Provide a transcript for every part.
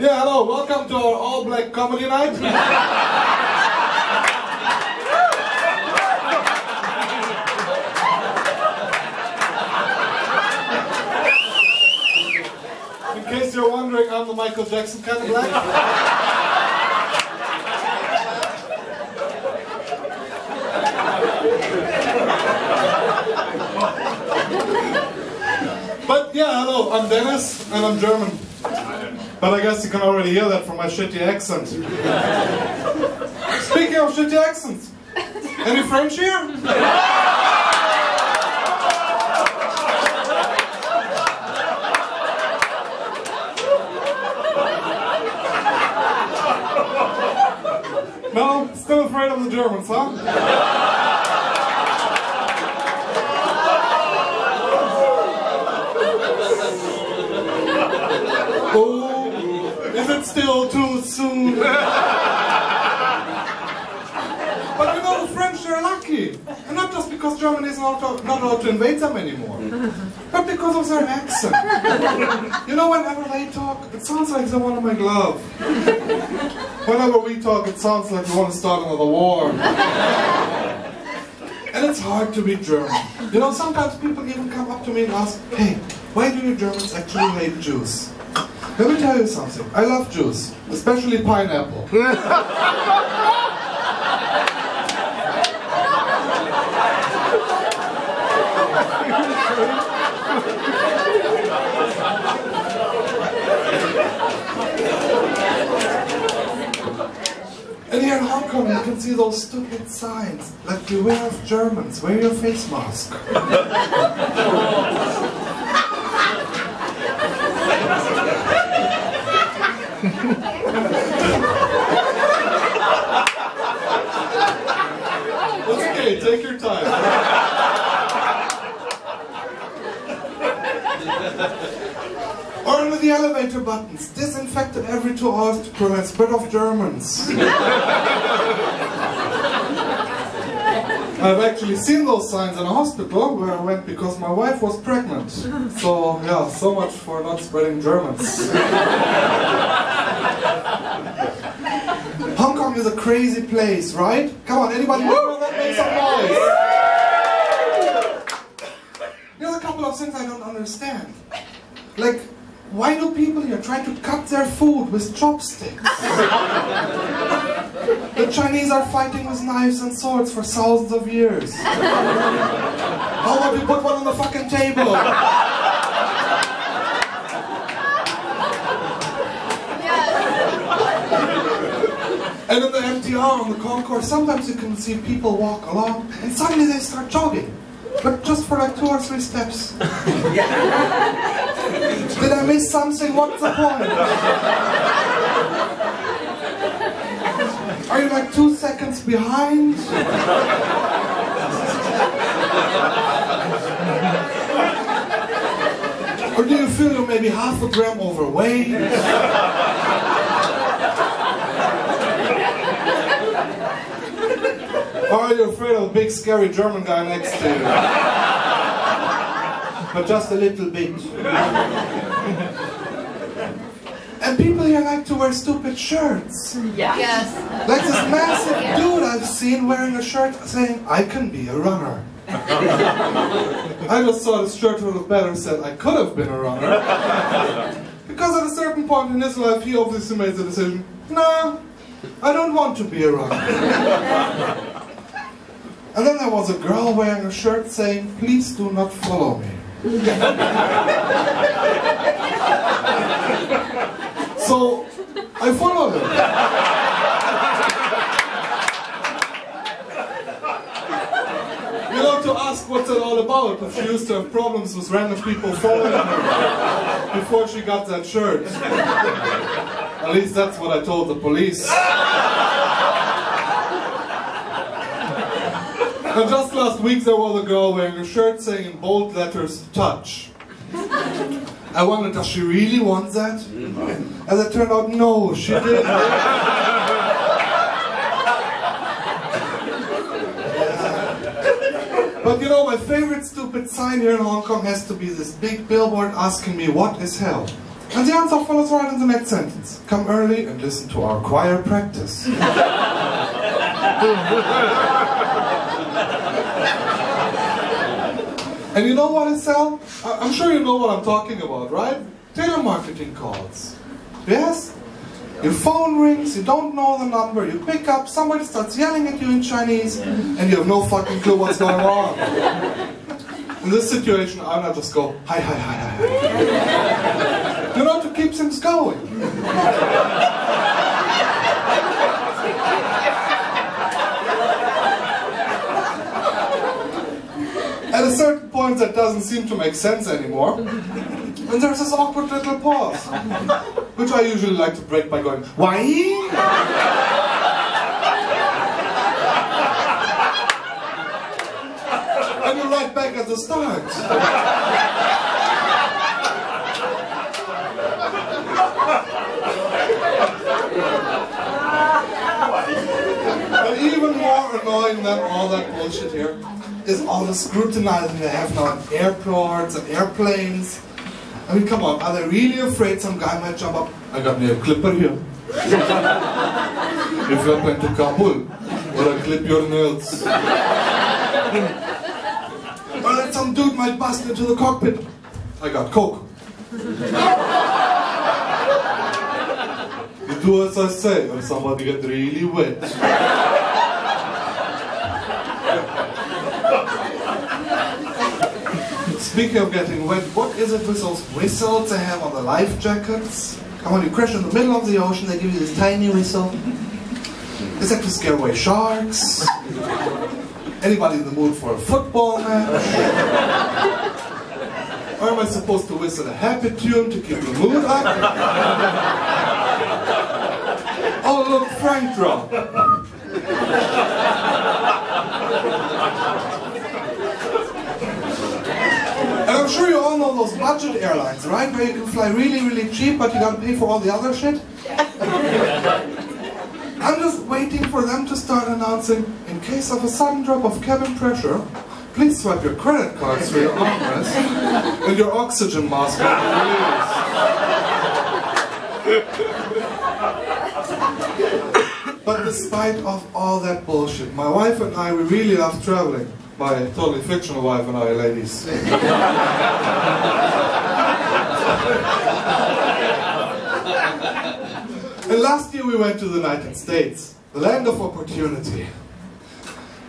Yeah, hello, welcome to our all-black comedy night. In case you're wondering, I'm the Michael Jackson kind of black. But yeah, hello, I'm Dennis, and I'm German. But I guess you can already hear that from my shitty accent. Speaking of shitty accents, any French here? No? Still afraid of the Germans, huh? Oh, is it still too soon? But you know, the French are lucky. And not just because Germany is not allowed to invade them anymore. But because of their accent. You know, whenever they talk, it sounds like they want to make love. Whenever we talk, it sounds like we want to start another war. And it's hard to be German. You know, sometimes people even come up to me and ask, hey, why do you Germans actually hate Jews? Let me tell you something. I love Jews, especially pineapple. And here in Hong Kong, you can see those stupid signs, like beware of Germans, wear your face mask. It's okay, take your time. Or under the elevator buttons, disinfected every 2 hours to prevent spread of Germans. I've actually seen those signs in a hospital where I went because my wife was pregnant. So, yeah, so much for not spreading Germans. Hong Kong is a crazy place, right? Come on, anybody know that? Make some noise. There's a couple of things I don't understand. Like, why do people here try to cut their food with chopsticks? The Chinese are fighting with knives and swords for thousands of years. How about we put one on the fucking table? And in the MTR on the concourse, sometimes you can see people walk along and suddenly they start jogging. But just for like 2 or 3 steps. Did I miss something? What's the point? Are you like 2 seconds behind? Or do you feel you're maybe half a gram overweight? Or are you afraid of a big scary German guy next to you? But just a little bit. And people here like to wear stupid shirts. Yes. Like this massive dude I've seen wearing a shirt saying, I can be a runner. I just saw this shirt would have better said, I could have been a runner. Because at a certain point in his life, he obviously made the decision, nah, I don't want to be a runner. And then there was a girl wearing a shirt saying, please do not follow me. So, I followed her. You know, to ask what's it all about, if she used to have problems with random people following her before she got that shirt. At least that's what I told the police. And just last week there was a girl wearing a shirt saying in bold letters, touch. I wondered, does she really want that? As it turned out, no, she didn't. But you know, my favorite stupid sign here in Hong Kong has to be this big billboard asking me, what is hell? And the answer follows right in the next sentence. Come early and listen to our choir practice. And you know what I sell? I'm sure you know what I'm talking about, right? Telemarketing calls. Yes? Your phone rings, you don't know the number, you pick up, somebody starts yelling at you in Chinese, and you have no fucking clue what's going on. In this situation, I would just go, hi, hi, hi, hi, hi. You know, to keep things going. At a certain point, that doesn't seem to make sense anymore. And there's this awkward little pause, which I usually like to break by going, Wali? And you're right back at the start. But even more annoying than all that bullshit here is all the scrutinizing they have now at airports and airplanes. I mean, come on, are they really afraid some guy might jump up? I got me a clipper here. If you're going to Kabul, will I clip your nails? Or that some dude might bust into the cockpit. I got coke. You do as I say, or somebody get really wet. Speaking of getting wet, what is it with those whistles they have on the life jackets? And when you crash in the middle of the ocean, they give you this tiny whistle. Is that to scare away sharks? Anybody in the mood for a football match? Or am I supposed to whistle a happy tune to keep the mood up? Oh look, Frank drop. And I'm sure you all know those budget airlines, right? Where you can fly really, really cheap, but you gotta pay for all the other shit. I'm just waiting for them to start announcing, in case of a sudden drop of cabin pressure, please swipe your credit cards through your armrest, and your oxygen mask will be released. But despite of all that bullshit, my wife and I, we really love traveling. My totally fictional wife and I, ladies. And last year we went to the United States, the land of opportunity.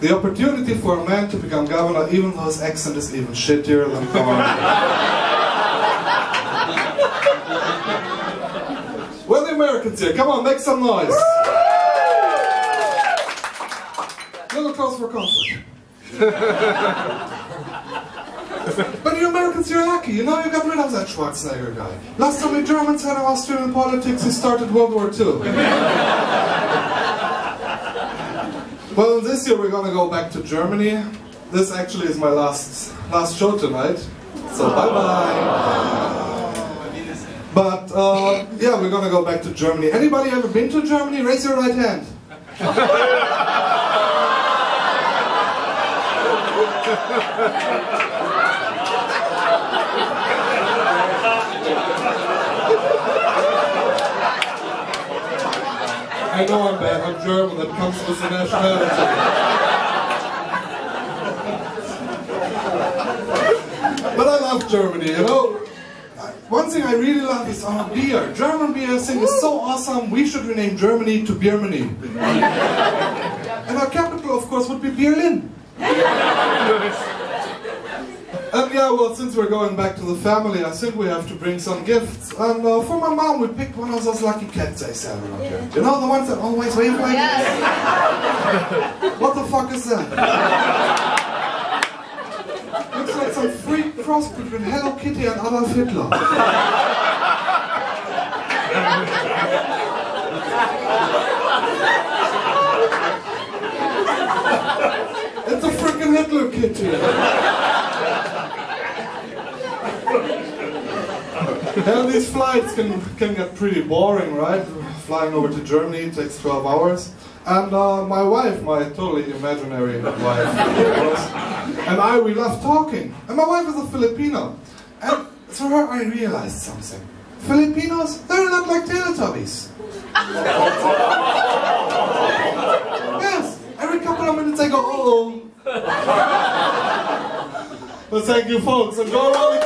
The opportunity for a man to become governor, even though his accent is even shittier than foreign. Where are the Americans here? Come on, make some noise. Little close for comfort. But you Americans, you're lucky. You know, you got rid of that Schwarzenegger guy. Last time the Germans had Austrian politics, he started World War II. Well, this year we're gonna go back to Germany. This actually is my last show tonight. So bye-bye. But yeah, we're gonna go back to Germany. Anybody ever been to Germany? Raise your right hand. I know I'm bad, I'm German, that comes with the nationality. But I love Germany, you know. One thing I really love is our beer. German beer thing is so awesome, we should rename Germany to Beermany. And our capital, of course, would be Berlin. And yeah, well, since we're going back to the family, I think we have to bring some gifts. And for my mom, we picked one of those lucky cats they sell around here. You know, the ones that always wave like this? What the fuck is that? Looks like some freak cross between Hello Kitty and Adolf Hitler. It's a freaking Hitler kitty. And these flights can get pretty boring, right? Flying over to Germany takes 12 hours. And my wife, my totally imaginary wife, and we love talking. And my wife is a Filipino. And through her I realized something. Filipinos, they're a lot like Teletubbies. Yes, every couple of minutes I go, uh-oh. Well, thank you folks, and go Wali.